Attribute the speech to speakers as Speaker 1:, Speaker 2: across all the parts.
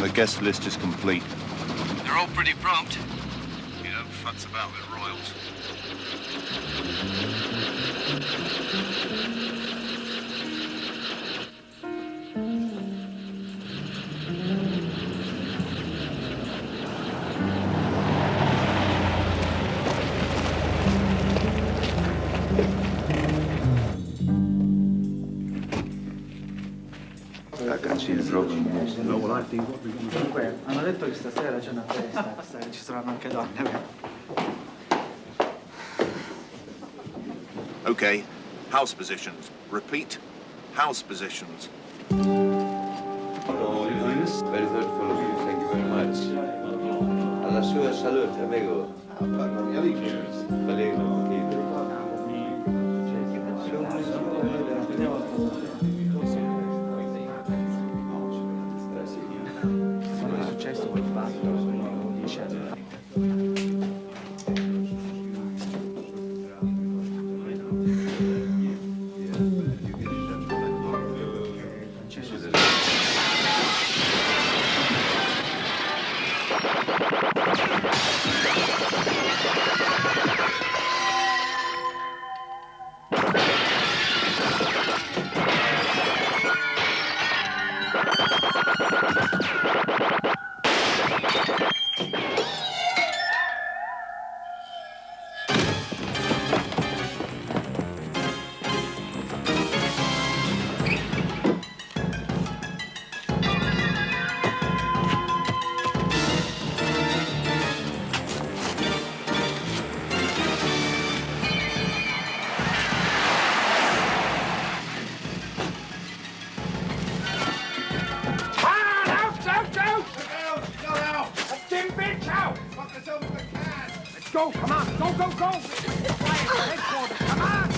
Speaker 1: The guest list is complete.
Speaker 2: They're all pretty prompt. You don't futz about with royals.
Speaker 1: Ragazzi, è troppo
Speaker 3: Comunque, hanno detto che stasera c'è una festa, che ci saranno anche donne.
Speaker 2: Okay, house positions. Repeat, house positions.
Speaker 4: Oh, very thoughtful of you. Thank you very much. Alla sua salute, amigo. Prego.
Speaker 3: Quando è successo quel fatto, 10 anni fa.
Speaker 5: Go, come on, go, go, go! Headquarters, come on!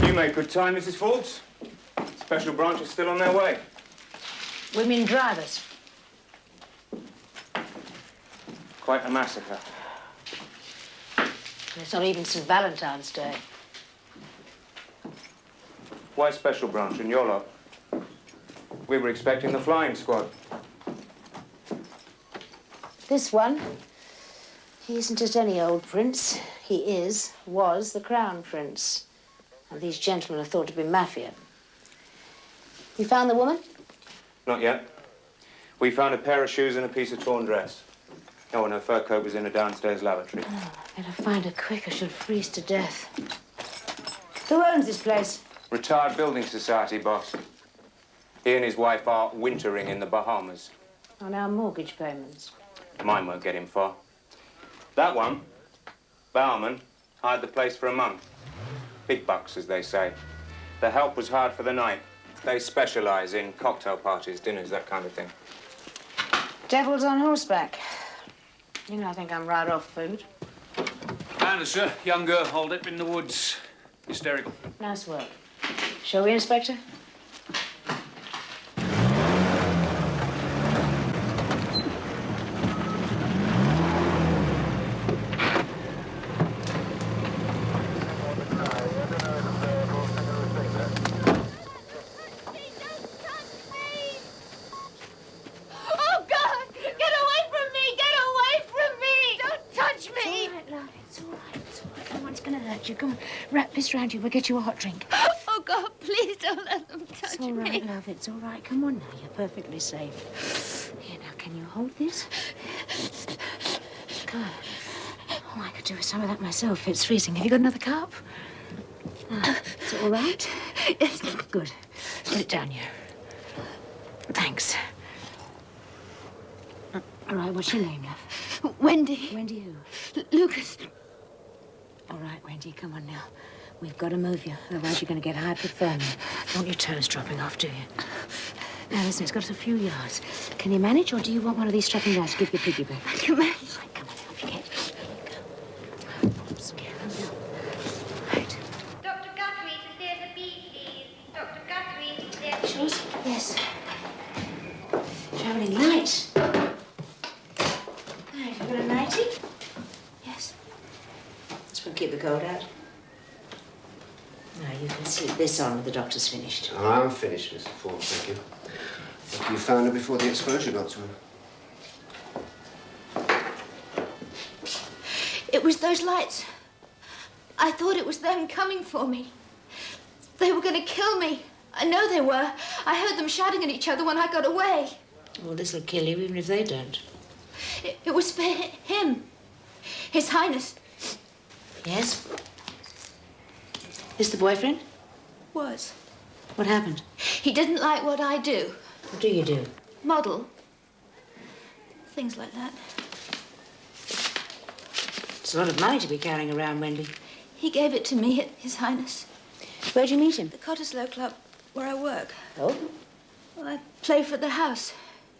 Speaker 6: You made good time, Mrs. Forbes. Special branch is still on their way.
Speaker 7: Women drivers.
Speaker 6: Quite a massacre.
Speaker 7: It's not even St. Valentine's Day.
Speaker 6: Why special branch and your lot? We were expecting the flying squad.
Speaker 7: This one, he isn't just any old prince. He was the Crown Prince. And these gentlemen are thought to be mafia. You found the woman?
Speaker 6: Not yet. We found a pair of shoes and a piece of torn dress. Oh, and her fur coat was in a downstairs lavatory.
Speaker 7: Oh, better find her quick or she'll freeze to death. Who owns this place?
Speaker 6: Retired building society boss. He and his wife are wintering in the Bahamas.
Speaker 7: On our mortgage payments.
Speaker 6: Mine won't get him far. That one, Bowerman, hired the place for a month. Big bucks, as they say. The help was hired for the night. They specialize in cocktail parties, dinners, that kind of thing.
Speaker 7: Devils on horseback. You know, I think I'm right off food.
Speaker 8: Anna, sir. Young girl, hold it in the woods. Hysterical.
Speaker 7: Nice work. Shall we, Inspector? Come on, wrap this round you. We'll get you a hot drink.
Speaker 9: Oh, God, please don't let them touch
Speaker 7: It's all right,
Speaker 9: me.
Speaker 7: love. It's all right. Come on now. You're perfectly safe. Here, now, can you hold this? Come on. Oh, I could do with some of that myself. It's freezing. Have you got another cup? Is it all right?
Speaker 9: Yes.
Speaker 7: Good. Put it down here. Thanks. All right, what's your name, love?
Speaker 9: Wendy.
Speaker 7: Wendy who?
Speaker 9: Lucas.
Speaker 7: All right, Wendy, come on now. We've got to move you, otherwise you're going to get hypothermia. Don't want your toes dropping off, do you? Now, listen, it's got a few yards. Can you manage, or do you want one of these strapping guys to give you a piggyback?
Speaker 9: I can manage.
Speaker 7: Right, come on, off you get. Go. Oops, careful. Right.
Speaker 10: Dr. Guthrie, there's a bee, please. Dr. Guthrie, there's a bee.
Speaker 7: Yours? Yes. Travelling light. Right, have you got a nightie? Yes. This will keep the cold out. Now, you can sleep this on when the doctor's finished.
Speaker 11: Oh, I'm finished, Mr. Ford, thank you. Lucky you found her before the exposure got to her.
Speaker 9: It was those lights. I thought it was them coming for me. They were going to kill me. I know they were. I heard them shouting at each other when I got away.
Speaker 7: Well, this'll kill you even if they don't.
Speaker 9: It was for him. His Highness.
Speaker 7: Yes? Is the boyfriend?
Speaker 9: Was.
Speaker 7: What happened?
Speaker 9: He didn't like what I do.
Speaker 7: What do you do?
Speaker 9: Model. Things like that.
Speaker 7: It's a lot of money to be carrying around, Wendy.
Speaker 9: He gave it to me, His Highness.
Speaker 7: Where'd you meet him?
Speaker 9: The Cottesloe Club, where I work.
Speaker 7: Oh?
Speaker 9: Well, I play for the house.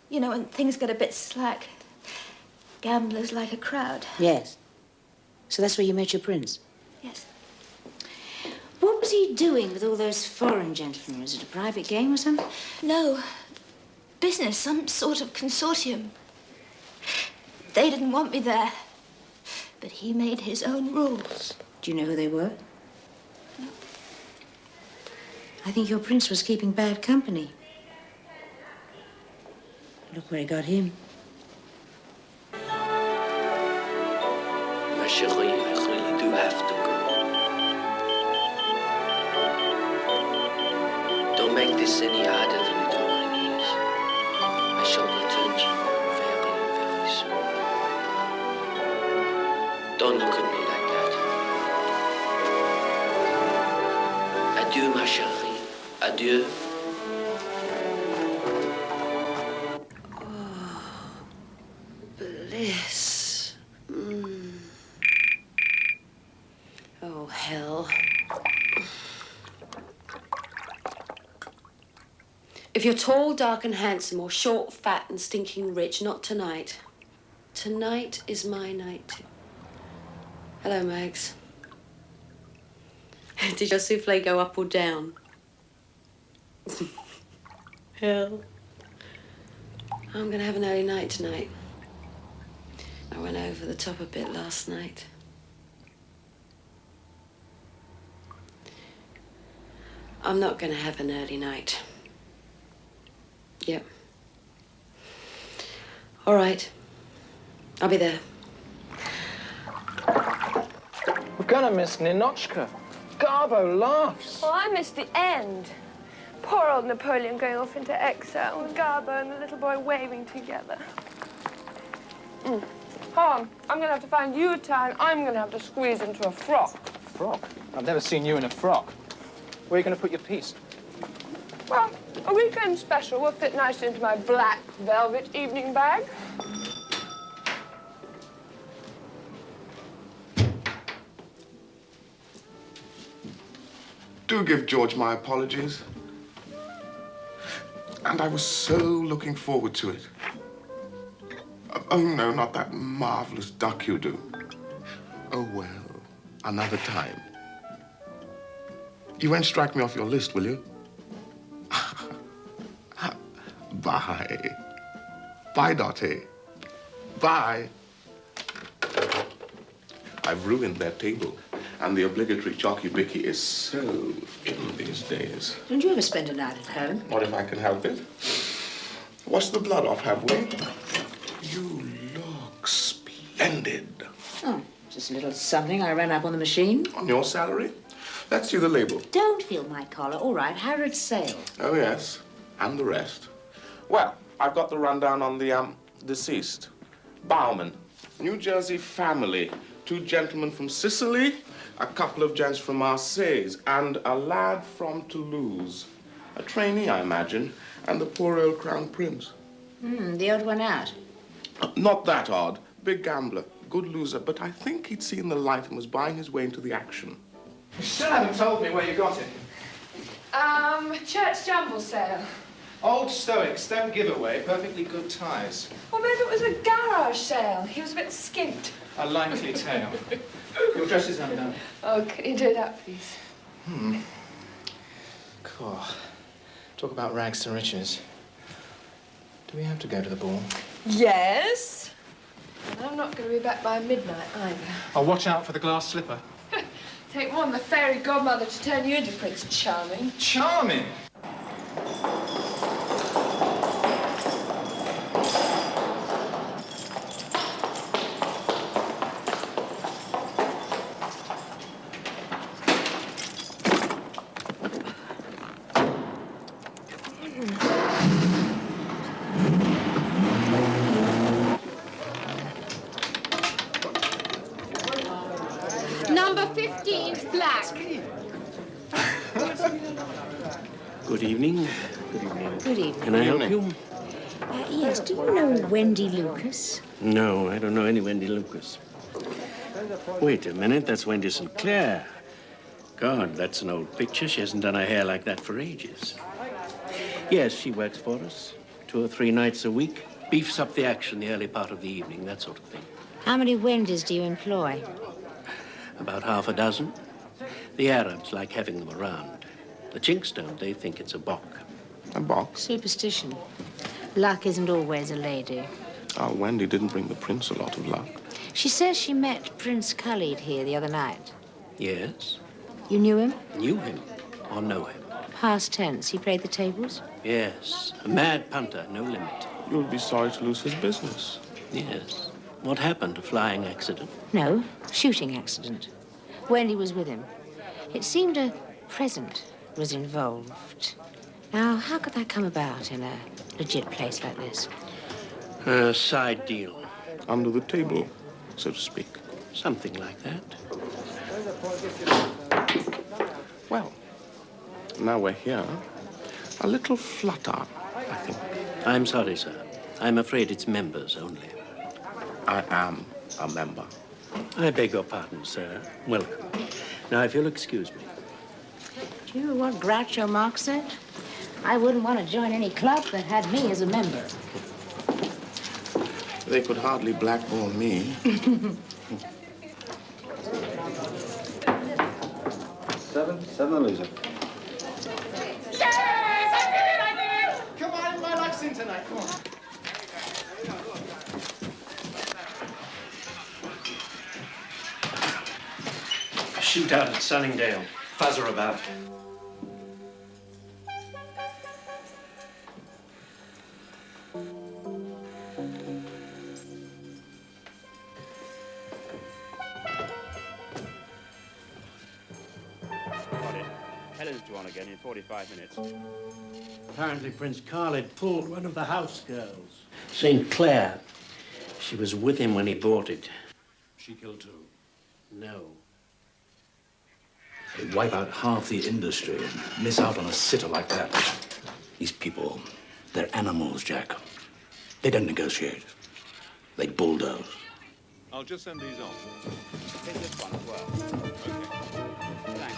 Speaker 9: You know, when things get a bit slack. Gamblers like a crowd.
Speaker 7: Yes. So that's where you met your prince?
Speaker 9: Yes.
Speaker 7: What was he doing with all those foreign gentlemen? Was it a private game or something?
Speaker 9: No. Business, some sort of consortium. They didn't want me there. But he made his own rules.
Speaker 7: Do you know who they were?
Speaker 9: No.
Speaker 7: I think your prince was keeping bad company. Look where he got him.
Speaker 12: My chérie, I really do have to go. Don't make this any harder than it already is. I shall return to you very, very soon. Don't look at me like that. Adieu, ma chérie. Adieu.
Speaker 7: Bliss. Oh, hell.
Speaker 13: If you're tall, dark, and handsome, or short, fat, and stinking rich, not tonight. Tonight is my night. Hello, Mags. Did your souffle go up or down? Hell. I'm gonna have an early night tonight. I went over the top a bit last night. I'm not gonna have an early night. Yep. All right. I'll be there.
Speaker 5: We're gonna miss Ninochka. Garbo laughs.
Speaker 14: Well, I missed the end. Poor old Napoleon going off into exile with Garbo and the little boy waving together. Hold on, I'm gonna have to find you a tie and I'm gonna have to squeeze into a frock.
Speaker 5: Frock? I've never seen you in a frock. Where are you gonna put your piece?
Speaker 14: Well, a weekend special will fit nicely into my black velvet evening bag.
Speaker 15: Do give George my apologies. And I was so looking forward to it. Oh, no, not that marvelous duck you do. Oh, well, another time. You won't strike me off your list, will you? Bye. Bye, Dottie. Bye. I've ruined their table, and the obligatory chocky-bicky is so in these days.
Speaker 7: Don't you ever spend a night at home?
Speaker 15: Not if I can help it. Wash the blood off, have we? You look splendid.
Speaker 7: Oh, just a little something I ran up on the machine.
Speaker 15: On your salary? Let's see the label.
Speaker 7: Don't feel my collar. All right, Harrod's sale.
Speaker 15: Oh, yes. And the rest. Well, I've got the rundown on the, deceased. Bauman. New Jersey family. 2 gentlemen from Sicily, a couple of gents from Marseilles, and a lad from Toulouse. A trainee, I imagine, and the poor old Crown Prince.
Speaker 7: The odd one out.
Speaker 15: Not that odd. Big gambler. Good loser. But I think he'd seen the light and was buying his way into the action.
Speaker 5: You still haven't told me where you got it.
Speaker 14: Church jumble sale.
Speaker 16: Old Stoics don't give away perfectly good ties.
Speaker 14: Or maybe it was a garage sale. He was a bit skint.
Speaker 16: A likely tale. Your dress is undone.
Speaker 14: Oh, can you do that, please?
Speaker 16: Cool. Talk about rags to riches. Do we have to go to the ball?
Speaker 14: Yes. And I'm not going to be back by midnight either.
Speaker 16: I'll watch out for the glass slipper.
Speaker 14: Take one, the fairy godmother, to turn you into Prince Charming.
Speaker 16: Charming?
Speaker 9: Number 15's black.
Speaker 17: Good evening. Good evening.
Speaker 7: Good evening.
Speaker 17: Can I help you?
Speaker 7: Yes, do you know Wendy Lucas?
Speaker 17: No, I don't know any Wendy Lucas. Wait a minute, that's Wendy St. Clair. God, that's an old picture. She hasn't done her hair like that for ages. Yes, she works for us 2 or 3 nights a week. Beefs up the action the early part of the evening, that sort of thing.
Speaker 7: How many Wendys do you employ?
Speaker 17: About half a dozen. The Arabs like having them around. The Chinks don't. They think it's a bok.
Speaker 15: A box?
Speaker 7: Superstition. Luck isn't always a lady.
Speaker 15: Oh, Wendy didn't bring the prince a lot of luck.
Speaker 7: She says she met Prince Khalid here the other night.
Speaker 17: Yes.
Speaker 7: You knew him?
Speaker 17: Knew him or know him?
Speaker 7: Past tense. He played the tables?
Speaker 17: Yes. A mad punter, no limit.
Speaker 15: You'll be sorry to lose his business.
Speaker 17: Yes. What happened? A flying accident?
Speaker 7: No, shooting accident. Wendy was with him. It seemed a present was involved. Now, how could that come about in a legit place like this?
Speaker 17: A side deal.
Speaker 15: Under the table, so to speak.
Speaker 17: Something like that.
Speaker 15: Well, now we're here. A little flutter, I think.
Speaker 17: I'm sorry, sir. I'm afraid it's members only.
Speaker 15: I am a member.
Speaker 17: I beg your pardon, sir. Welcome. Now, if you'll excuse me.
Speaker 7: Do you know what Groucho Marx said? I wouldn't want to join any club that had me as a member.
Speaker 15: They could hardly blackball me.
Speaker 11: Seven the loser.
Speaker 16: Yes! I did it! Come on, my luck's in tonight. Come on.
Speaker 17: Shootout at Sunningdale. Fuzzer about.
Speaker 18: Tell us to on again in 45 minutes.
Speaker 17: Apparently, Prince Khalid pulled one of the house girls. St. Clair. She was with him when he bought it.
Speaker 18: She killed 2.
Speaker 17: No.
Speaker 18: They wipe out half the industry and miss out on a sitter like that. These people, they're animals, Jack. They don't negotiate. They bulldoze.
Speaker 2: I'll just send these on. Take this one as well. Okay.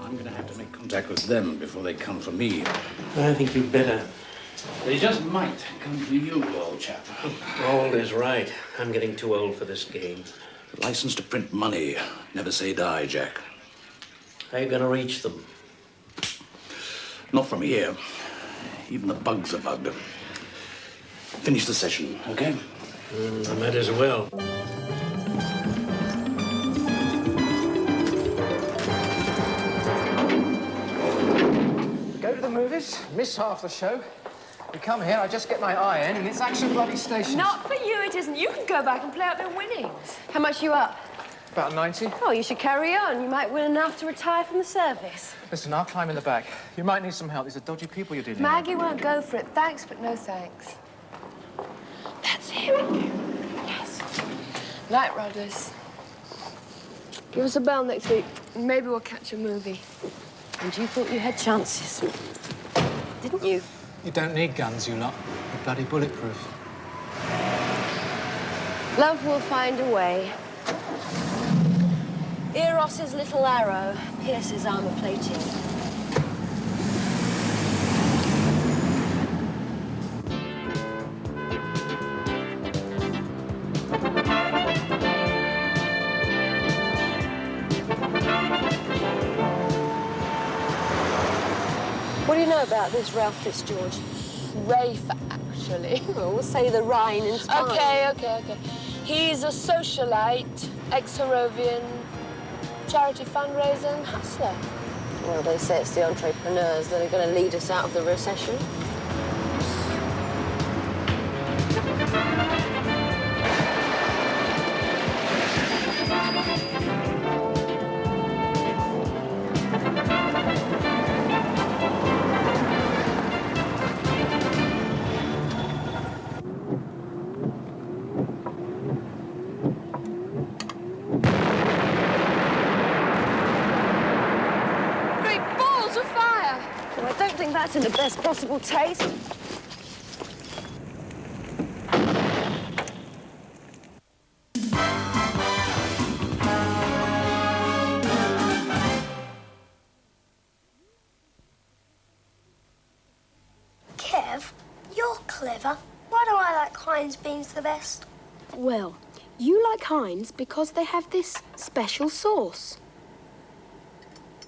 Speaker 18: I'm gonna have to make contact with them before they come for me.
Speaker 17: I think you'd better.
Speaker 18: They just might come for you, old chap.
Speaker 17: Old is right. I'm getting too old for this game.
Speaker 18: License to print money. Never say die, Jack.
Speaker 17: How are you gonna reach them?
Speaker 18: Not from here. Even the bugs are bugged. Finish the session, okay?
Speaker 17: I might as well.
Speaker 16: We go to the movies, miss half the show. We come here, I just get my eye in, and it's action bloody stations.
Speaker 14: Not for you, it isn't. You can go back and play out their winnings. How much you up?
Speaker 16: About 90.
Speaker 14: Oh, you should carry on. You might win enough to retire from the service.
Speaker 16: Listen, I'll climb in the back. You might need some help. These are dodgy people you're dealing
Speaker 14: Maggie won't go for it. Thanks, but no thanks. That's him. Yes. Right, Rodders. Give us a bell next week. Maybe we'll catch a movie.
Speaker 13: And you thought you had chances, didn't you?
Speaker 16: You don't need guns, you lot. You're bloody bulletproof.
Speaker 13: Love will find a way. Eros's little arrow pierces armor plating. What do you know about this Ralph Fitzgeorge?
Speaker 14: Rafe, actually.
Speaker 13: Well, we'll say the Rhine and spine.
Speaker 14: Okay. He's a socialite, ex-Harrovian, charity fundraiser and hustler.
Speaker 13: Well, they say it's the entrepreneurs that are going to lead us out of the recession. That's in the best possible taste.
Speaker 19: Kev, you're clever. Why do I like Heinz beans the best?
Speaker 20: Well, you like Heinz because they have this special sauce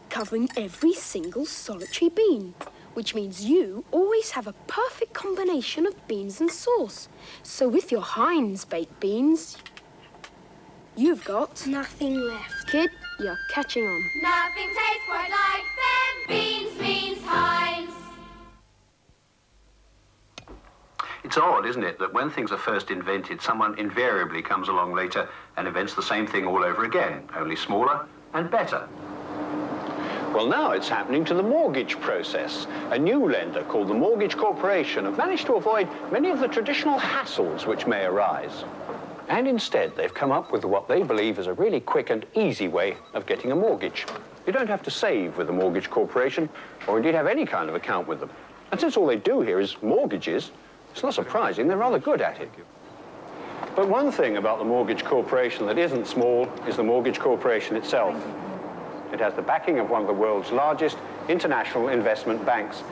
Speaker 20: covering every single solitary bean, which means you always have a perfect combination of beans and sauce. So with your Heinz baked beans, you've got
Speaker 19: nothing left.
Speaker 20: Kid, you're catching on.
Speaker 10: Nothing tastes quite like them beans means Heinz.
Speaker 18: It's odd, isn't it, that when things are first invented, someone invariably comes along later and invents the same thing all over again, only smaller and better.
Speaker 17: Well, now it's happening to the mortgage process. A new lender called the Mortgage Corporation have managed to avoid many of the traditional hassles which may arise. And instead, they've come up with what they believe is a really quick and easy way of getting a mortgage. You don't have to save with the Mortgage Corporation, or indeed have any kind of account with them. And since all they do here is mortgages, it's not surprising they're rather good at it. But one thing about the Mortgage Corporation that isn't small is the Mortgage Corporation itself. It has the backing of one of the world's largest international investment banks.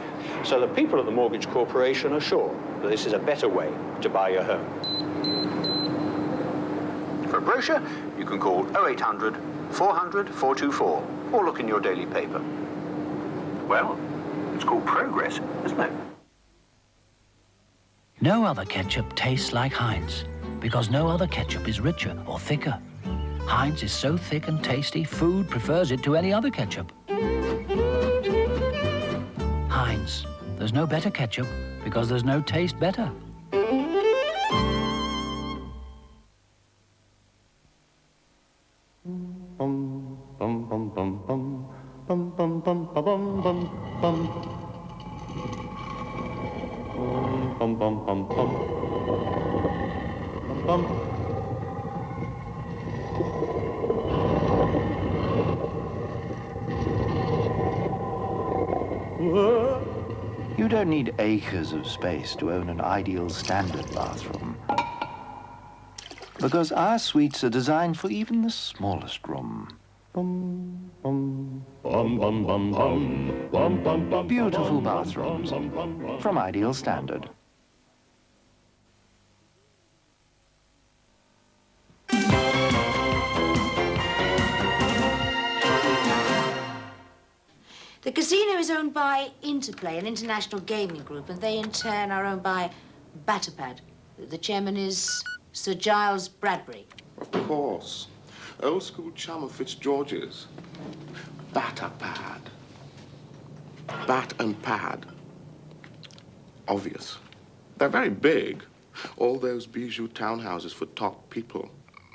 Speaker 17: So the people at the Mortgage Corporation are sure that this is a better way to buy your home.
Speaker 18: For a brochure, you can call 0800 400 424 or look in your daily paper. Well, it's called progress, isn't it?
Speaker 21: No other ketchup tastes like Heinz, because no other ketchup is richer or thicker. Heinz is so thick and tasty, food prefers it to any other ketchup. Heinz, there's no better ketchup because there's no taste better.
Speaker 22: You don't need acres of space to own an ideal standard bathroom. Because our suites are designed for even the smallest room. Beautiful bathrooms from Ideal Standard.
Speaker 7: The casino is owned by Interplay, an international gaming group, and they in turn are owned by Batterpad. The chairman is Sir Giles Bradbury.
Speaker 15: Of course. Old school chum of Fitzgeorge's. Batterpad. Bat and pad. Obvious. They're very big. All those bijou townhouses for top people.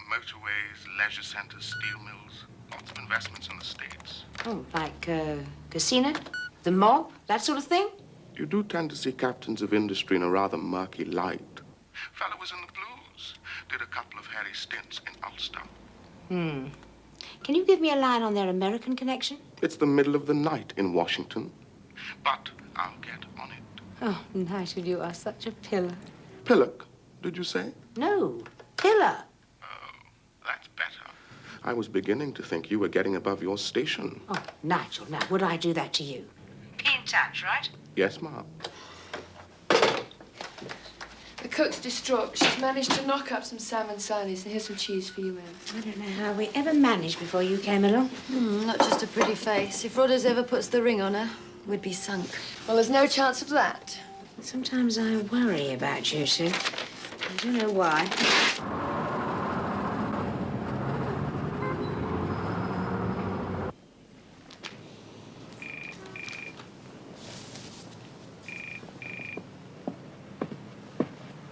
Speaker 15: Motorways, leisure centers, steel mills. Lots of investments in the States.
Speaker 7: Oh, like casino, the mob, that sort of thing?
Speaker 15: You do tend to see captains of industry in a rather murky light. Fella was in the blues. Did a couple of hairy stints in Ulster.
Speaker 7: Can you give me a line on their American connection?
Speaker 15: It's the middle of the night in Washington. But I'll get on it.
Speaker 7: Oh, Nigel, you are such a pillar.
Speaker 15: Pillock, did you say?
Speaker 7: No, pillar.
Speaker 15: That's better. I was beginning to think you were getting above your station.
Speaker 7: Oh, Nigel, now, would I do that to you? Be in touch, right?
Speaker 15: Yes, ma'am.
Speaker 14: The cook's distraught. She's managed to knock up some salmon sardies, and here's some cheese for you, Em.
Speaker 7: I don't know how we ever managed before you came along.
Speaker 13: Not just a pretty face. If Rodders ever puts the ring on her, we'd be sunk.
Speaker 14: Well, there's no chance of that.
Speaker 7: Sometimes I worry about you two. I don't know why.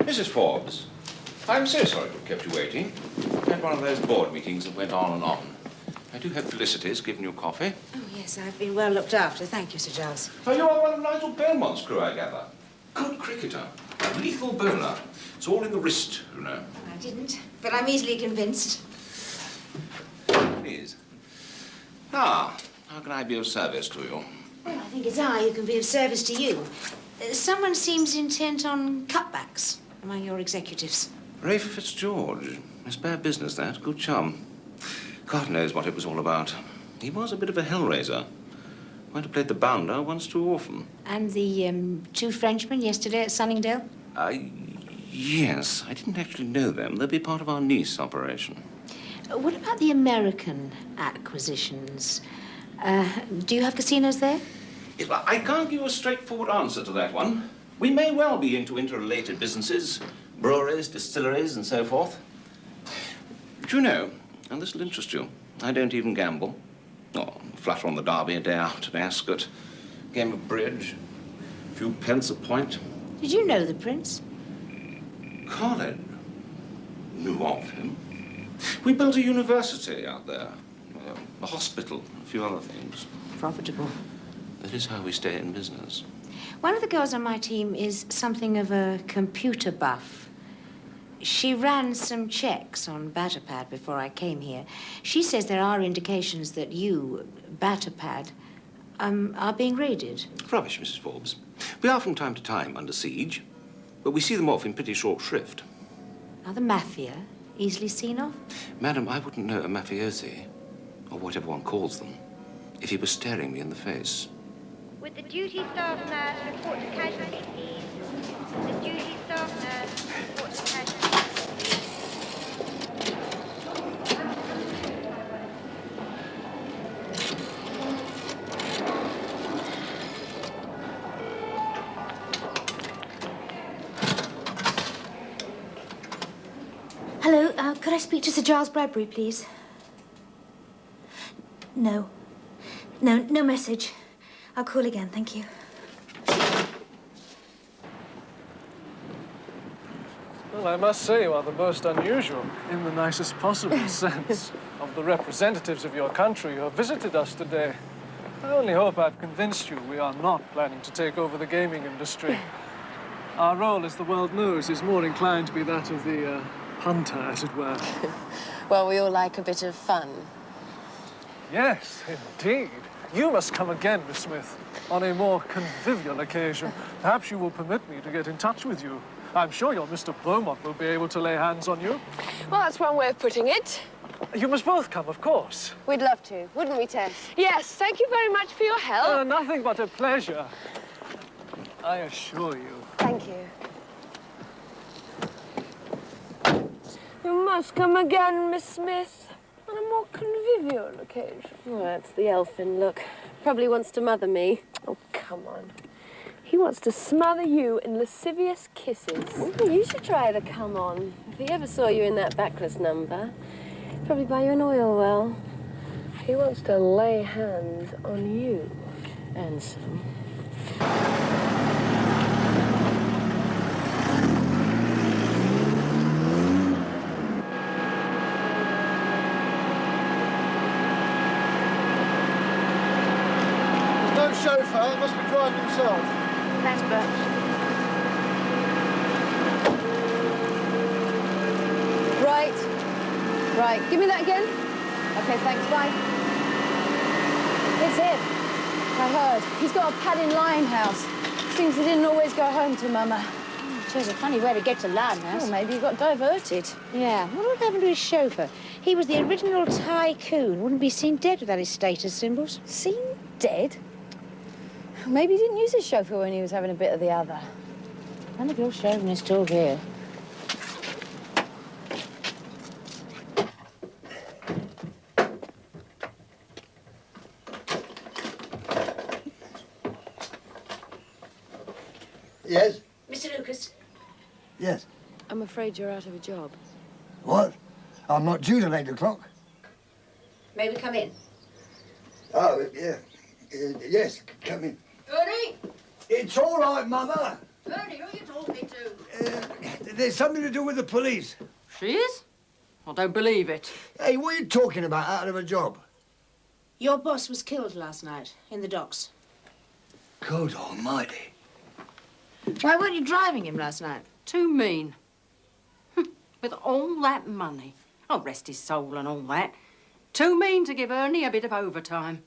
Speaker 1: Mrs. Forbes, I'm so sorry to have kept you waiting. I had one of those board meetings that went on and on. I do hope Felicity's given you coffee.
Speaker 7: Oh, yes, I've been well looked after. Thank you, Sir Giles.
Speaker 1: So you are one of Nigel Beaumont's crew, I gather. Good cricketer. A lethal bowler. It's all in the wrist, you know.
Speaker 7: I didn't, but I'm easily convinced.
Speaker 1: Please. Ah, how can I be of service to you?
Speaker 7: Well, I think it's I who can be of service to you. Someone seems intent on cutbacks among your executives.
Speaker 1: Rafe Fitzgeorge. It's bad business, that. Good chum. God knows what it was all about. He was a bit of a hellraiser. Might have played the bounder once too often.
Speaker 7: And the two Frenchmen yesterday at Sunningdale?
Speaker 1: Yes. I didn't actually know them. They'll be part of our Nice operation.
Speaker 7: What about the American acquisitions? Do you have casinos there?
Speaker 1: Yes, well, I can't give you a straightforward answer to that one. We may well be into interrelated businesses, breweries, distilleries, and so forth. Do you know, and this will interest you, I don't even gamble. Oh, flutter on the Derby a day out at Ascot, game of bridge, a few pence a point.
Speaker 7: Did you know the Prince?
Speaker 1: Colin knew of him. We built a university out there, a hospital, a few other things.
Speaker 7: Profitable.
Speaker 1: That is how we stay in business.
Speaker 7: One of the girls on my team is something of a computer buff. She ran some checks on Batterpad before I came here. She says there are indications that you, Batterpad, are being raided.
Speaker 1: Rubbish, Mrs. Forbes. We are from time to time under siege, but we see them off in pretty short shrift.
Speaker 7: Are the mafia easily seen off?
Speaker 1: Madam, I wouldn't know a mafiosi, or whatever one calls them, if he was staring me in the face.
Speaker 10: Would the duty staff nurse report to casualty, please? The duty staff nurse report to casualty, please.
Speaker 9: Hello, could I speak to Sir Giles Bradbury, please? No. No message. I'll call again, thank you.
Speaker 3: Well, I must say you are the most unusual, in the nicest possible sense, of the representatives of your country who have visited us today. I only hope I've convinced you we are not planning to take over the gaming industry. Our role, as the world knows, is more inclined to be that of the hunter, as it were.
Speaker 13: Well, we all like a bit of fun.
Speaker 3: Yes, indeed. You must come again, Miss Smith, on a more convivial occasion. Perhaps you will permit me to get in touch with you. I'm sure your Mr. Beaumont will be able to lay hands on you.
Speaker 14: Well, that's one way of putting it.
Speaker 3: You must both come, of course.
Speaker 13: We'd love to, wouldn't we, Tess?
Speaker 14: Yes, thank you very much for your help.
Speaker 3: Nothing but a pleasure. I assure you.
Speaker 14: Thank you. You must come again, Miss Smith, on a more convivial occasion.
Speaker 13: Oh, that's the elfin look. Probably wants to mother me.
Speaker 14: Oh, come on. He wants to smother you in lascivious kisses.
Speaker 13: Ooh, you should try the come on. If he ever saw you in that backless number, he'd probably buy you an oil well.
Speaker 14: He wants to lay hands on you.
Speaker 13: And some.
Speaker 3: No chauffeur, must be driving himself.
Speaker 7: Thanks, Bert.
Speaker 13: Right. Give me that again.
Speaker 4: OK, thanks, bye. It's him. I heard. He's got a pad in Limehouse. Seems he didn't always go home to Mama.
Speaker 7: Shows a funny way to get to Limehouse.
Speaker 4: Well, maybe he got diverted.
Speaker 7: Yeah. What happened to his chauffeur? He was the original tycoon. Wouldn't be seen dead without his status symbols.
Speaker 4: Seen dead? Maybe he didn't use his chauffeur when he was having a bit of the other.
Speaker 7: None of your chauvinist talk here.
Speaker 6: Yes?
Speaker 7: Mr. Lucas.
Speaker 6: Yes.
Speaker 13: I'm afraid you're out of a job.
Speaker 6: What? I'm not due till 8 o'clock.
Speaker 7: May we come in?
Speaker 6: Oh, yeah. Yes, come in.
Speaker 4: Ernie?
Speaker 6: It's all right, Mother.
Speaker 4: Ernie, who are you talking to?
Speaker 6: There's something to do with the police.
Speaker 4: She is? I don't believe it.
Speaker 6: Hey, what are you talking about, out of a job?
Speaker 7: Your boss was killed last night in the docks.
Speaker 6: God almighty.
Speaker 7: Why weren't you driving him last night?
Speaker 23: Too mean. With all that money. Oh, rest his soul and all that. Too mean to give Ernie a bit of overtime.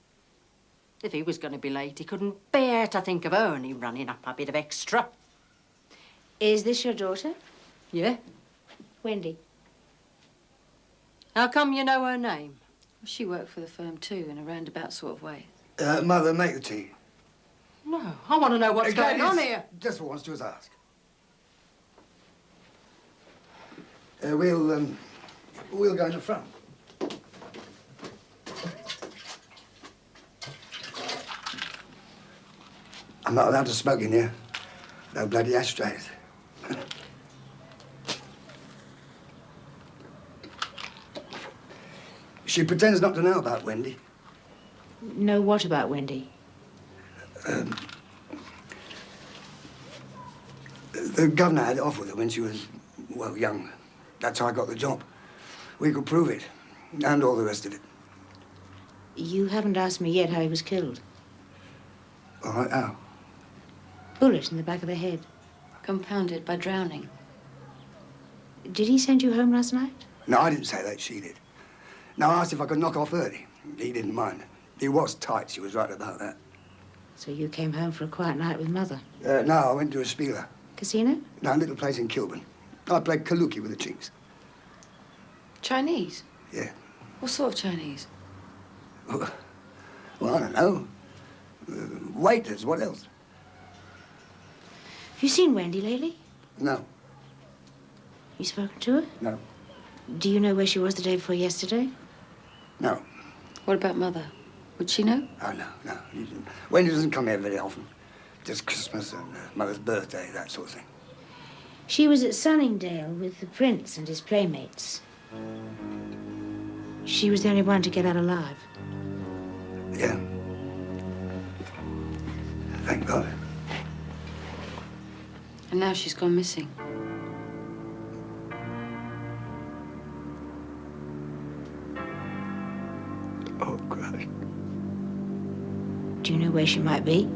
Speaker 23: If he was going to be late, he couldn't bear to think of Ernie running up a bit of extra.
Speaker 7: Is this your daughter?
Speaker 23: Yeah.
Speaker 7: Wendy.
Speaker 23: How come you know her name?
Speaker 13: She worked for the firm too, in a roundabout sort of way.
Speaker 6: Mother, make the tea.
Speaker 23: No, I want to know what's going on here.
Speaker 6: Just what wants to us ask. We'll go in the front. I'm not allowed to smoke in here. No bloody ashtrays. She pretends not to know about Wendy.
Speaker 7: Know what about Wendy?
Speaker 6: The governor had it off with her when she was, well, young. That's how I got the job. We could prove it, and all the rest of it.
Speaker 7: You haven't asked me yet how he was killed.
Speaker 6: All right, how?
Speaker 7: Bullet in the back of the head.
Speaker 13: Compounded by drowning.
Speaker 7: Did he send you home last night?
Speaker 6: No, I didn't say that, she did. No, I asked if I could knock off early. He didn't mind. He was tight, she was right about that.
Speaker 7: So you came home for a quiet night with Mother?
Speaker 6: No, I went to a spieler.
Speaker 7: Casino?
Speaker 6: No, a little place in Kilburn. I played kaluki with the chinks.
Speaker 13: Chinese?
Speaker 6: Yeah.
Speaker 13: What sort of Chinese?
Speaker 6: Well, I don't know. Waiters, what else?
Speaker 7: Have you seen Wendy lately?
Speaker 6: No.
Speaker 7: You spoken to her?
Speaker 6: No.
Speaker 7: Do you know where she was the day before yesterday?
Speaker 6: No.
Speaker 13: What about Mother? Would she know?
Speaker 6: Oh, no. Wendy doesn't come here very often. Just Christmas and Mother's birthday, that sort of thing.
Speaker 7: She was at Sunningdale with the prince and his playmates. She was the only one to get out alive.
Speaker 6: Yeah. Thank God.
Speaker 13: And now she's gone missing.
Speaker 6: Oh, Christ.
Speaker 7: Do you know where she might be?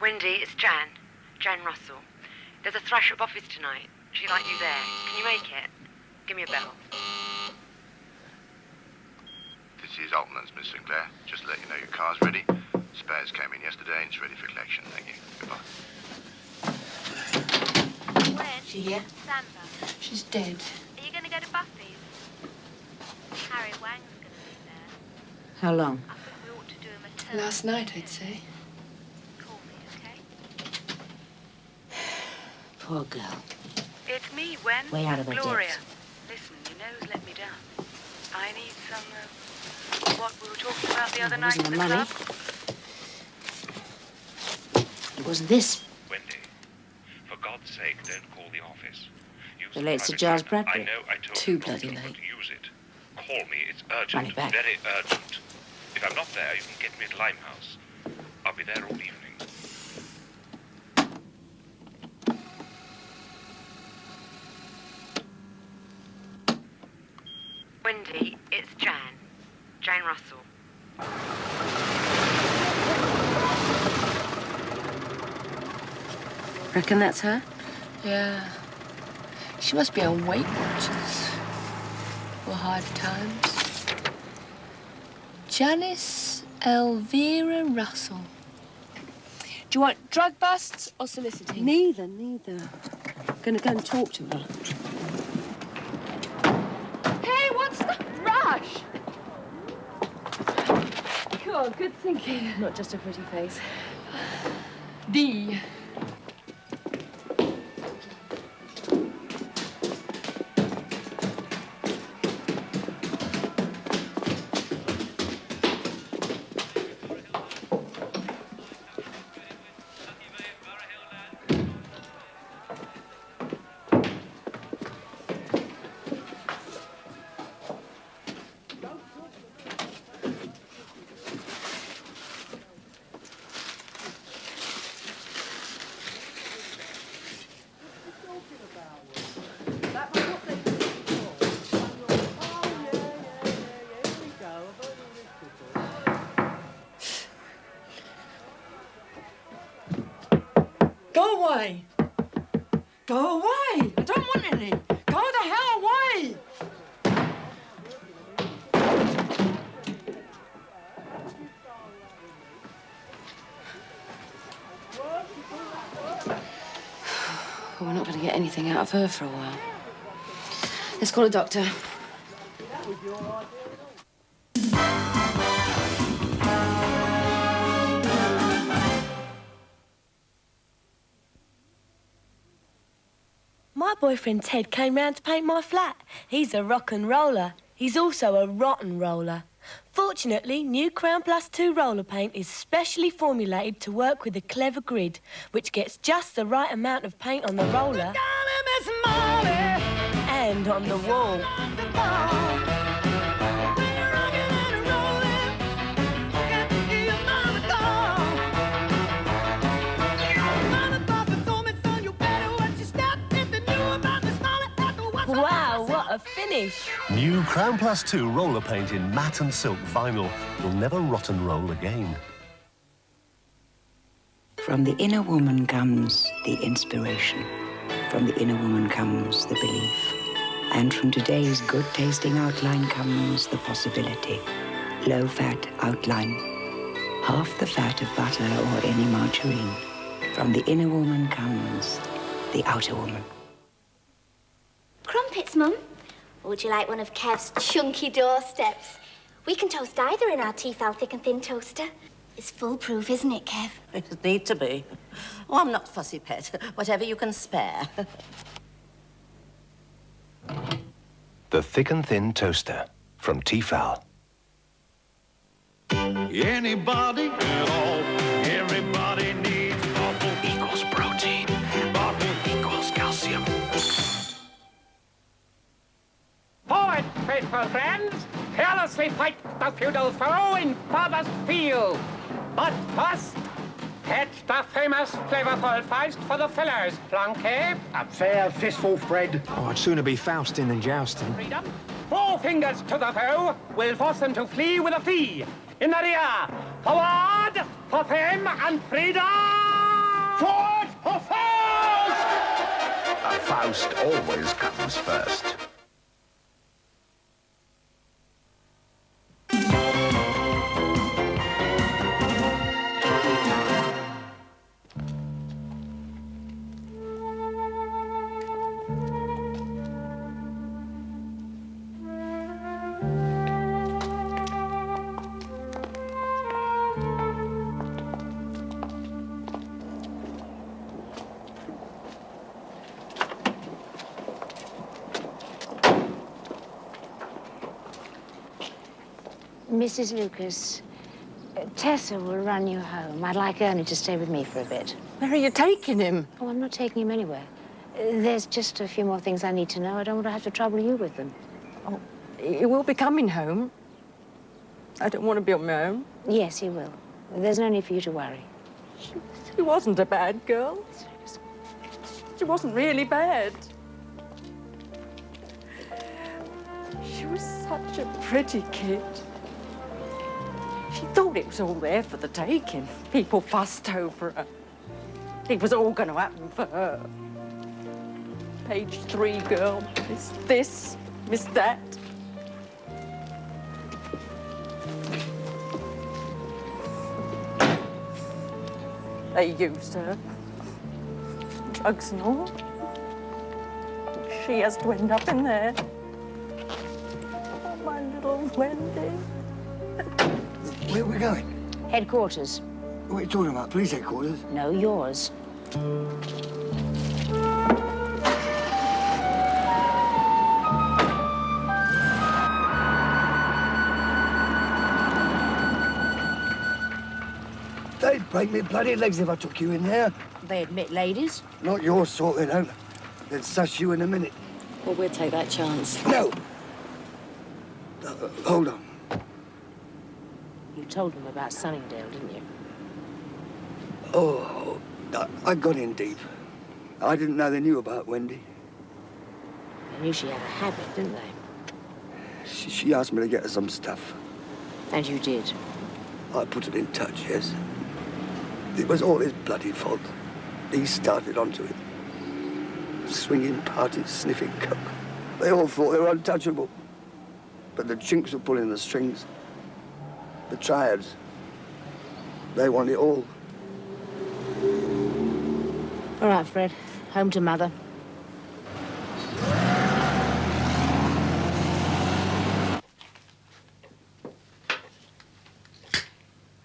Speaker 5: Wendy, it's Jan. Jan Russell. There's a thrash-up office tonight. She'd like you there. Can you make it? Give me a bell.
Speaker 8: This is Altman's, Miss Sinclair. Just to let you know your car's ready. Spares came in yesterday and it's ready for collection. Thank you. Goodbye.
Speaker 10: When?
Speaker 13: She here?
Speaker 10: Sandra.
Speaker 13: She's dead.
Speaker 10: Are you going to go to Buffy's? Harry Wang's going to be there.
Speaker 13: How long?
Speaker 10: I think we ought to do him a turn.
Speaker 14: Last night, I'd say.
Speaker 10: Call me, okay?
Speaker 13: Poor girl.
Speaker 5: It's me, Wen.
Speaker 13: Way out of her
Speaker 5: Gloria.
Speaker 13: depth.
Speaker 5: Listen, your nose let me down. I need some, what we were talking about the other night
Speaker 13: Wasn't
Speaker 5: at
Speaker 13: the
Speaker 5: the
Speaker 13: money.
Speaker 5: club.
Speaker 13: It was this.
Speaker 12: Wendy, for God's sake, don't call the office. Use
Speaker 13: The
Speaker 12: the
Speaker 13: late Sir
Speaker 12: private
Speaker 13: Giles
Speaker 12: number.
Speaker 13: Bradbury.
Speaker 12: I know I told
Speaker 13: Too
Speaker 12: you not
Speaker 13: bloody
Speaker 12: to,
Speaker 13: late.
Speaker 12: but use it. Call me, it's urgent.
Speaker 13: Money back.
Speaker 12: Very urgent. If I'm not there, you can get me at Limehouse. I'll be there all evening.
Speaker 5: Wendy, it's Jan. Jan Russell.
Speaker 13: Reckon that's her?
Speaker 14: Yeah. She must be on Weight Watchers. Or Hard Times. Janice Elvira Russell. Do you want drug busts or soliciting?
Speaker 13: Neither. Gonna go and talk to her.
Speaker 14: Hey, what's the rush? Cool, good thinking.
Speaker 4: Not just a pretty face.
Speaker 14: D.
Speaker 23: Go away! Go away! I don't want any! Go the hell away!
Speaker 13: Well, we're not going to get anything out of her for a while. Let's call a doctor.
Speaker 24: My boyfriend Ted came round to paint my flat. He's a rock and roller. He's also a rotten roller. Fortunately, new Crown Plus 2 roller paint is specially formulated to work with a clever grid, which gets just the right amount of paint on the roller and on the wall. Wow, what a finish!
Speaker 25: New Crown Plus 2 roller paint in matte and silk vinyl. You'll never rot and roll again.
Speaker 26: From the inner woman comes the inspiration. From the inner woman comes the belief. And from today's good-tasting outline comes the possibility. Low-fat outline. Half the fat of butter or any margarine. From the inner woman comes the outer woman.
Speaker 19: Crumpets, Mum. Or would you like one of Kev's chunky doorsteps? We can toast either in our T-Fal thick and thin toaster. It's foolproof, isn't it, Kev?
Speaker 27: It need to be. Oh, I'm not fussy, pet. Whatever you can spare.
Speaker 22: The Thick and Thin Toaster from T-Fal.
Speaker 28: Anybody at all, everybody needs bubble.
Speaker 22: Equals protein.
Speaker 28: Bubble
Speaker 22: equals calcium.
Speaker 29: Forward, faithful friends! Fearlessly fight the feudal foe in Father's field. But first, catch the famous flavorful feist for the fillers, flanque.
Speaker 16: A fair fistful, Fred. Oh, I'd sooner be Faustin than jousting.
Speaker 29: Freedom. 4 fingers to the foe will force them to flee with a fee. In the rear, forward for fame and freedom!
Speaker 28: Forward for Faust!
Speaker 22: A Faust always comes first.
Speaker 7: Mrs. Lucas, Tessa will run you home. I'd like Ernie to stay with me for a bit.
Speaker 23: Where are you taking him?
Speaker 7: Oh, I'm not taking him anywhere. There's just a few more things I need to know. I don't want to have to trouble you with them.
Speaker 23: Oh, he will be coming home. I don't want to be on my own.
Speaker 7: Yes, he will. There's no need for you to worry.
Speaker 23: She wasn't a bad girl. She wasn't really bad. She was such a pretty kid. She thought it was all there for the taking. People fussed over her. It was all going to happen for her. Page 3 girl, miss this, miss that. They used her. Drugs and all. She has to end up in there. Oh, my little Wendy.
Speaker 6: Where are we going?
Speaker 7: Headquarters.
Speaker 6: What are you talking about? Police headquarters?
Speaker 7: No, yours.
Speaker 6: They'd break me bloody legs if I took you in there.
Speaker 7: They admit ladies.
Speaker 6: Not your sort, they don't. They'd suss you in a minute.
Speaker 23: Well, we'll take that chance.
Speaker 6: No! Hold on.
Speaker 7: You told them about Sunningdale, didn't you?
Speaker 6: Oh, I got in deep. I didn't know they knew about Wendy.
Speaker 7: They knew she had a habit, didn't they?
Speaker 6: She asked me to get her some stuff.
Speaker 7: And you did?
Speaker 6: I put her in touch, yes. It was all his bloody fault. He started onto it. Swinging parties, sniffing coke. They all thought they were untouchable. But the chinks were pulling the strings. The triads. They want it all.
Speaker 7: All right, Fred. Home to Mother.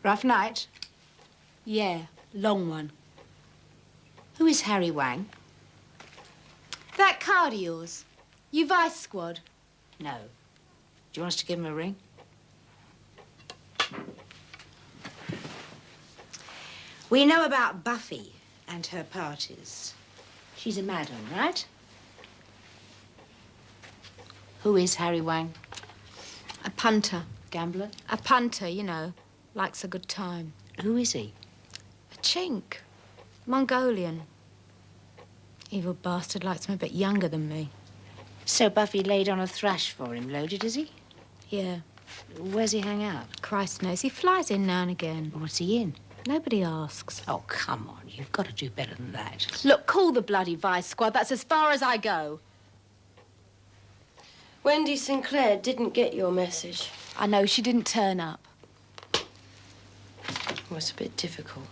Speaker 7: Rough night?
Speaker 24: Yeah, long one.
Speaker 7: Who is Harry Wang?
Speaker 24: That card of yours. You Vice Squad.
Speaker 7: No. Do you want us to give him a ring? We know about Buffy and her parties. She's a madam, right? Who is Harry Wang?
Speaker 24: A punter.
Speaker 7: Gambler?
Speaker 24: A punter, you know. Likes a good time.
Speaker 7: Who is he?
Speaker 24: A chink. Mongolian. Evil bastard, likes him a bit younger than me.
Speaker 7: So Buffy laid on a thrash for him, loaded, is he?
Speaker 24: Yeah.
Speaker 7: Where's he hang out?
Speaker 24: Christ knows. He flies in now and again.
Speaker 7: What's he in?
Speaker 24: Nobody asks.
Speaker 7: Oh, come on. You've got to do better than that.
Speaker 24: Look, call the bloody Vice Squad. That's as far as I go.
Speaker 13: Wendy Sinclair didn't get your message.
Speaker 24: I know she didn't turn up.
Speaker 13: It was a bit difficult.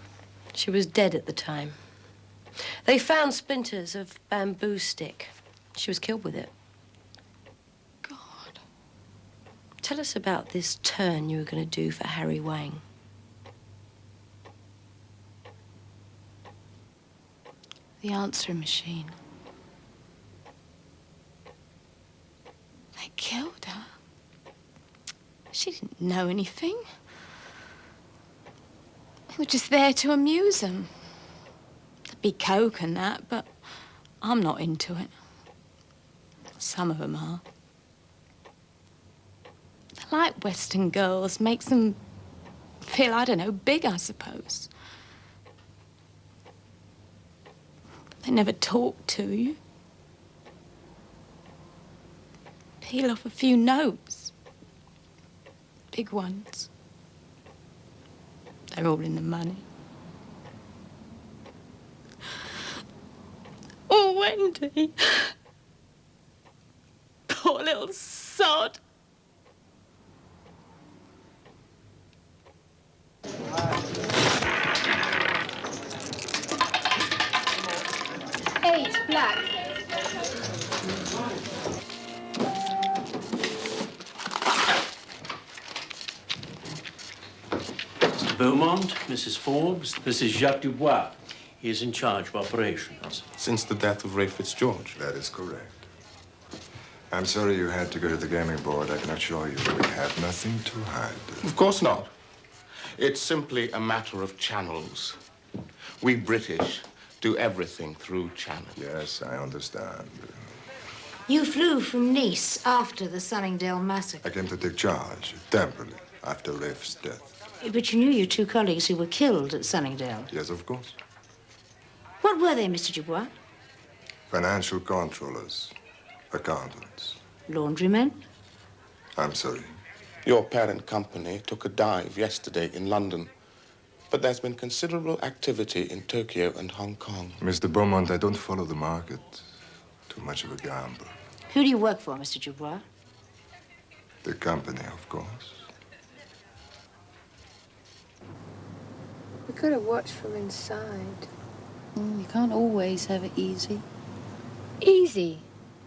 Speaker 13: She was dead at the time. They found splinters of bamboo stick. She was killed with it.
Speaker 24: God.
Speaker 13: Tell us about this turn you were going to do for Harry Wang.
Speaker 24: The answering machine. They killed her. She didn't know anything. We were just there to amuse them. There'd be coke and that, but I'm not into it. Some of them are. I like Western girls. Makes them feel, I don't know, big, I suppose. They never talk to you. Peel off a few notes. Big ones. They're all in the money. Wendy. Poor little sod.
Speaker 4: Eight, black.
Speaker 1: Mr. Beaumont, Mrs. Forbes, this is Jacques Dubois. He is in charge of operations.
Speaker 2: Since the death of Ray Fitzgeorge?
Speaker 9: That is correct. I'm sorry you had to go to the gaming board. I can assure you we have nothing to hide.
Speaker 2: Of course not. It's simply a matter of channels. We British do everything through channels.
Speaker 9: Yes, I understand.
Speaker 7: You flew from Nice after the Sunningdale massacre.
Speaker 9: I came to take charge temporarily after Rafe's death.
Speaker 7: But you knew your two colleagues who were killed at Sunningdale.
Speaker 9: Yes, of course.
Speaker 7: What were they, Mr. Dubois?
Speaker 9: Financial controllers, accountants.
Speaker 7: Laundrymen?
Speaker 9: I'm sorry.
Speaker 2: Your parent company took a dive yesterday in London, but there's been considerable activity in Tokyo and Hong Kong.
Speaker 9: Mr. Beaumont, I don't follow the market. Too much of a gamble.
Speaker 7: Who do you work for, Mr. Dubois?
Speaker 9: The company, of course.
Speaker 14: We could have watched from inside.
Speaker 4: You can't always have it easy.
Speaker 14: Easy?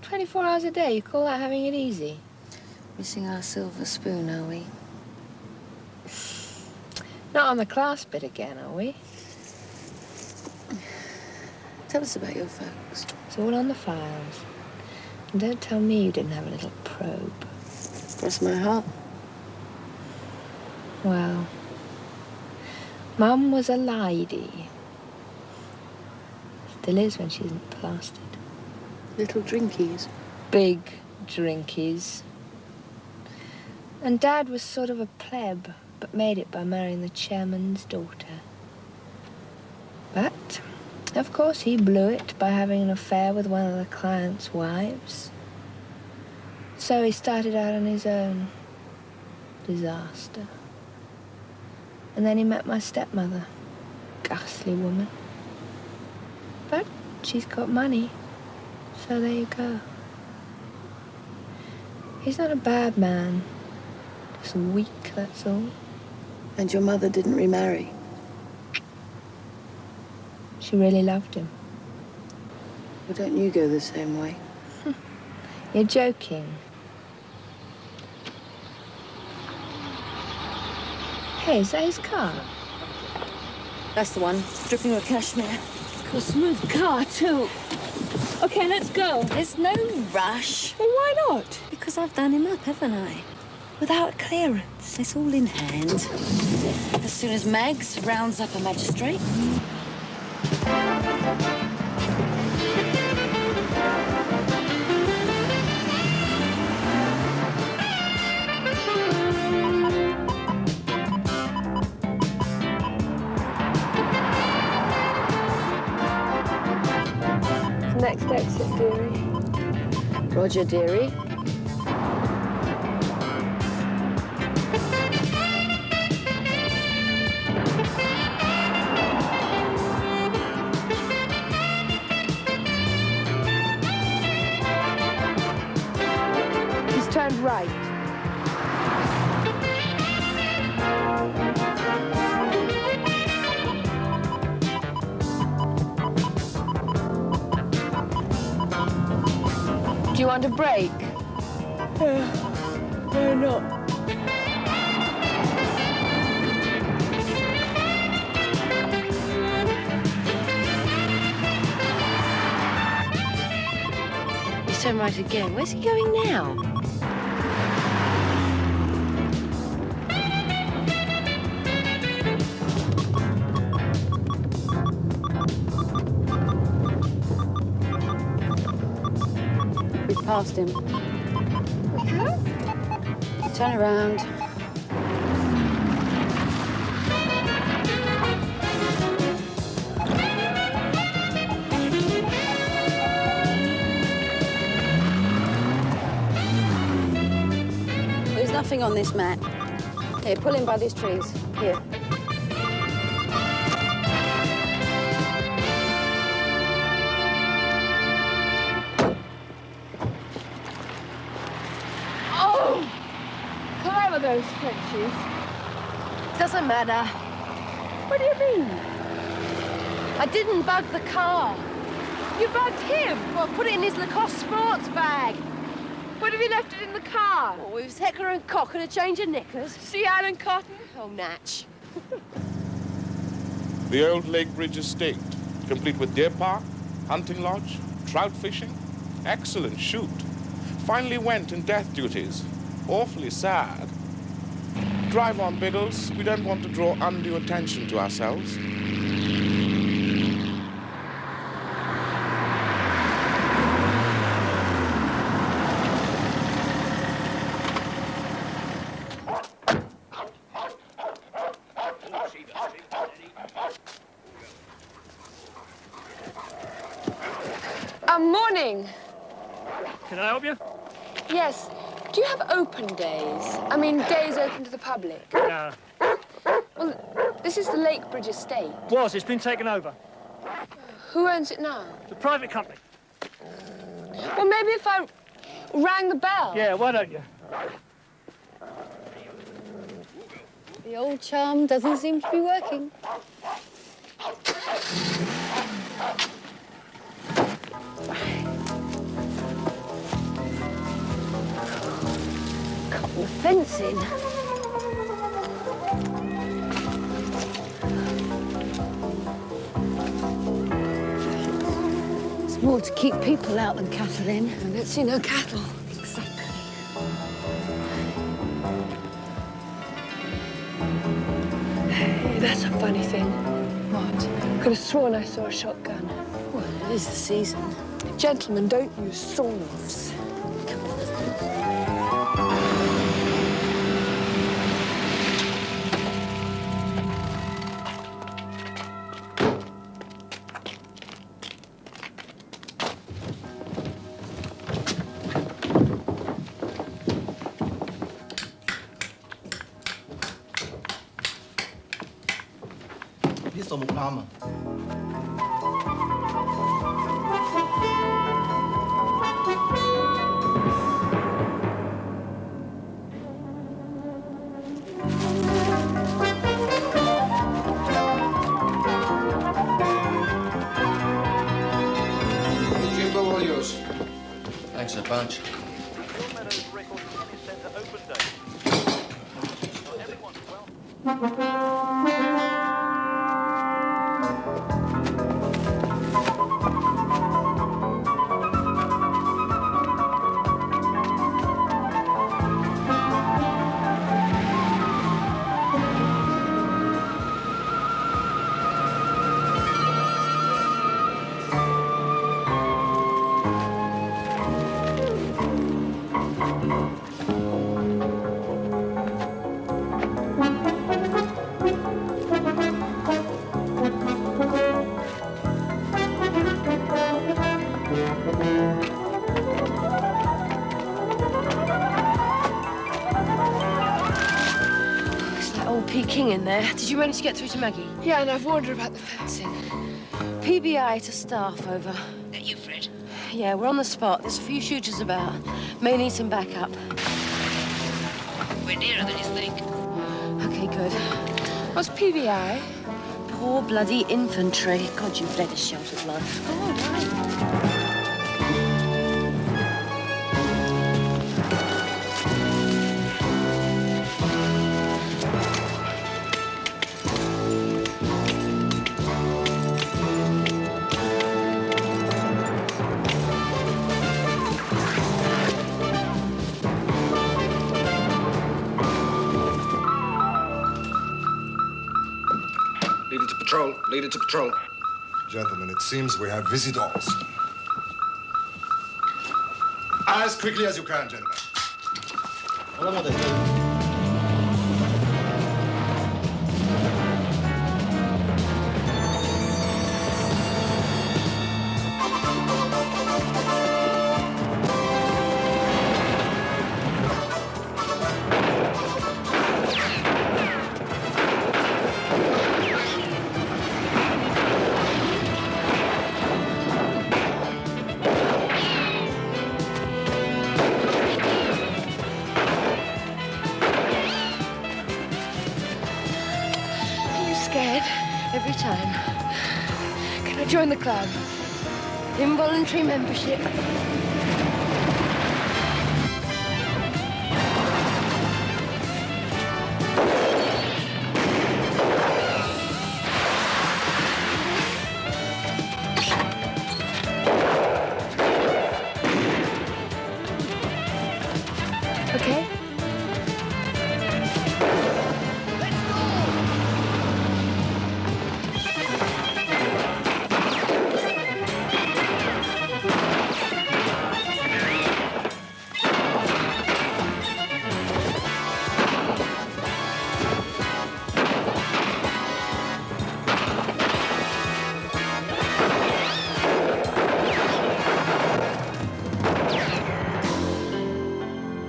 Speaker 14: 24 hours a day, you call that having it easy?
Speaker 4: Missing our silver spoon, are we?
Speaker 14: Not on the class bit again, are we?
Speaker 4: Tell us about your folks.
Speaker 14: It's all on the files. And don't tell me you didn't have a little probe.
Speaker 4: Cross my heart.
Speaker 14: Well, Mum was a lady. Still is when she isn't plastered.
Speaker 4: Little drinkies.
Speaker 14: Big drinkies. And Dad was sort of a pleb, but made it by marrying the chairman's daughter. But, of course, he blew it by having an affair with one of the client's wives. So he started out on his own. Disaster. And then he met my stepmother. Ghastly woman. But she's got money. So there you go. He's not a bad man. Just weak, that's all.
Speaker 4: And your mother didn't remarry?
Speaker 14: She really loved him.
Speaker 4: Well, don't you go the same way?
Speaker 14: You're joking. Hey, is that his car?
Speaker 4: That's the one. Dripping with cashmere. Got a smooth car, too. Okay, let's go. There's no rush.
Speaker 14: Well, why not?
Speaker 4: Because I've done him up, haven't I? Without clearance. It's all in hand. As soon as Mags rounds up a magistrate.
Speaker 14: Next exit, dearie.
Speaker 4: Roger, dearie.
Speaker 14: He's turned right. Do you want a break?
Speaker 4: Why not?
Speaker 13: He's turned right again. Where's he going now?
Speaker 4: We've passed him. Turn around. There's nothing on this mat. Here, pull in by these trees. Here.
Speaker 14: those Frenchies?
Speaker 4: Doesn't matter.
Speaker 14: What do you mean?
Speaker 4: I didn't bug the car.
Speaker 14: You bugged him?
Speaker 4: Well, I put it in his Lacoste sports bag.
Speaker 14: What have you left it in the car?
Speaker 4: Oh, it was Heckler and Koch and a change of knickers.
Speaker 14: See Alan Cotton?
Speaker 4: Oh, Natch.
Speaker 2: The old Lake Bridge estate, complete with deer park, hunting lodge, trout fishing. Excellent shoot. Finally went in death duties. Awfully sad. Drive on, Biddles. We don't want to draw undue attention to ourselves.
Speaker 14: Morning.
Speaker 3: Can I help you?
Speaker 14: Yes. Do you have open days? I mean, days open to the public?
Speaker 3: No.
Speaker 14: Well, this is the Lake Bridge estate.
Speaker 3: It's been taken over.
Speaker 14: Who owns it now?
Speaker 3: The private company.
Speaker 14: Well, maybe if I rang the bell.
Speaker 3: Yeah, why don't you?
Speaker 4: The old charm doesn't seem to be working. Cut the fencing. It's more to keep people out than cattle in.
Speaker 14: I don't see no cattle.
Speaker 4: Exactly.
Speaker 14: Hey, that's a funny thing.
Speaker 4: What?
Speaker 14: Could have sworn I saw a shotgun.
Speaker 4: Well, it is the season.
Speaker 14: Gentlemen, don't use sawn-offs.
Speaker 8: Thanks a bunch.
Speaker 4: King in there. Did you manage to get through to Maggie?
Speaker 14: Yeah, and I've warned her about the fencing.
Speaker 4: PBI to staff, over.
Speaker 27: That you, Fred?
Speaker 4: Yeah, we're on the spot. There's a few shooters about. May need some backup.
Speaker 27: We're nearer than you think.
Speaker 4: Okay, good.
Speaker 14: What's PBI?
Speaker 4: Poor bloody infantry. God, you've led a sheltered life.
Speaker 14: Oh, right.
Speaker 9: Lead it to patrol. Gentlemen, it seems we have visitors. As quickly as you can, gentlemen.
Speaker 14: Fred, every time. Can I join the club? Involuntary membership. Okay.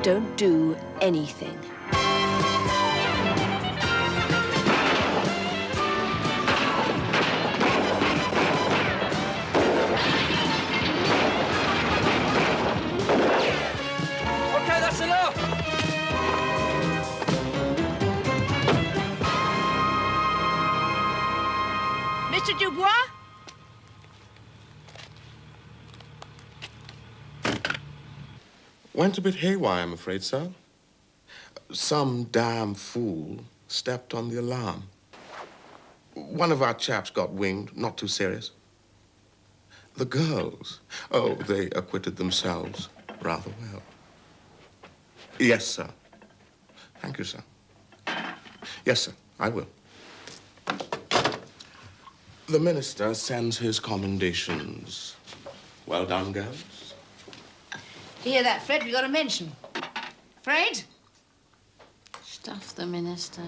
Speaker 14: Don't do anything.
Speaker 16: Okay, that's enough.
Speaker 27: Mr. Dubois?
Speaker 2: Went a bit haywire, I'm afraid, sir. Some damn fool stepped on the alarm. One of our chaps got winged, not too serious. The girls, oh, they acquitted themselves rather well. Yes, sir. Thank you, sir. Yes, sir, I will. The minister sends his commendations. Well done, girls.
Speaker 27: Hear that, Fred? We got a mention. Fred?
Speaker 13: Stuff the minister.